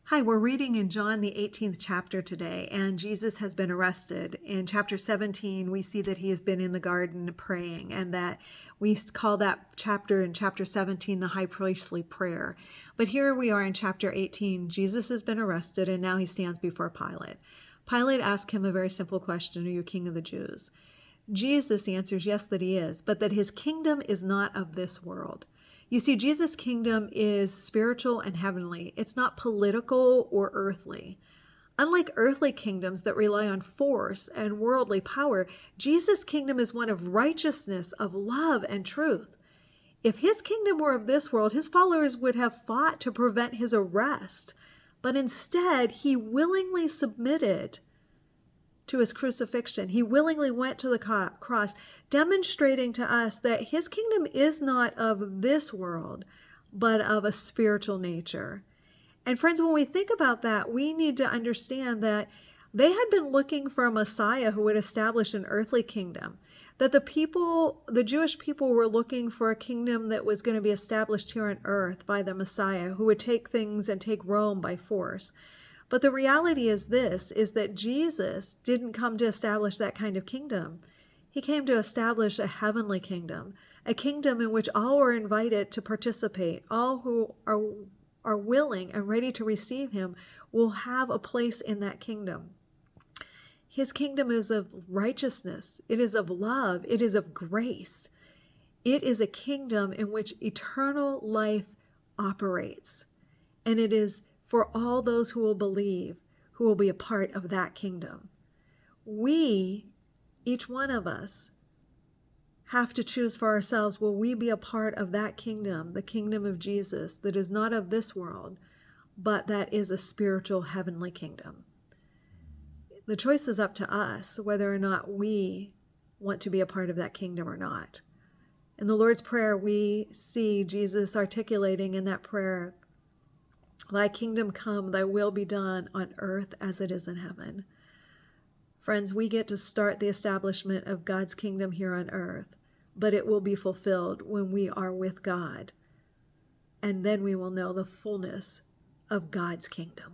Hi, we're reading in John the 18th chapter today, and Jesus has been arrested. In chapter 17, we see that he has been in the garden praying, and that we call that chapter in chapter 17 the high priestly prayer. But here we are in chapter 18. Jesus has been arrested, and now he stands before Pilate. Pilate asks him a very simple question: Are you king of the Jews? Jesus answers yes, that he is, but that his kingdom is not of this world. You see, Jesus' kingdom is spiritual and heavenly. It's not political or earthly. Unlike earthly kingdoms that rely on force and worldly power, Jesus' kingdom is one of righteousness, of love and truth. If his kingdom were of this world, his followers would have fought to prevent his arrest. But instead, he willingly submitted to his crucifixion. He willingly went to the cross, demonstrating to us that his kingdom is not of this world, but of a spiritual nature. And friends, when we think about that, we need to understand that they had been looking for a Messiah who would establish an earthly kingdom, that the Jewish people were looking for a kingdom that was going to be established here on earth by the Messiah, who would take things and take Rome by force. But the reality is that Jesus didn't come to establish that kind of kingdom. He came to establish a heavenly kingdom, a kingdom in which all are invited to participate. All who are willing and ready to receive him will have a place in that kingdom. His kingdom is of righteousness. It is of love. It is of grace. It is a kingdom in which eternal life operates. And it is for all those who will believe, who will be a part of that kingdom. We, each one of us, have to choose for ourselves, will we be a part of that kingdom, the kingdom of Jesus, that is not of this world, but that is a spiritual heavenly kingdom. The choice is up to us whether or not we want to be a part of that kingdom or not. In the Lord's Prayer, we see Jesus articulating in that prayer, "Thy kingdom come, thy will be done on earth as it is in heaven." Friends, we get to start the establishment of God's kingdom here on earth, but it will be fulfilled when we are with God. And then we will know the fullness of God's kingdom.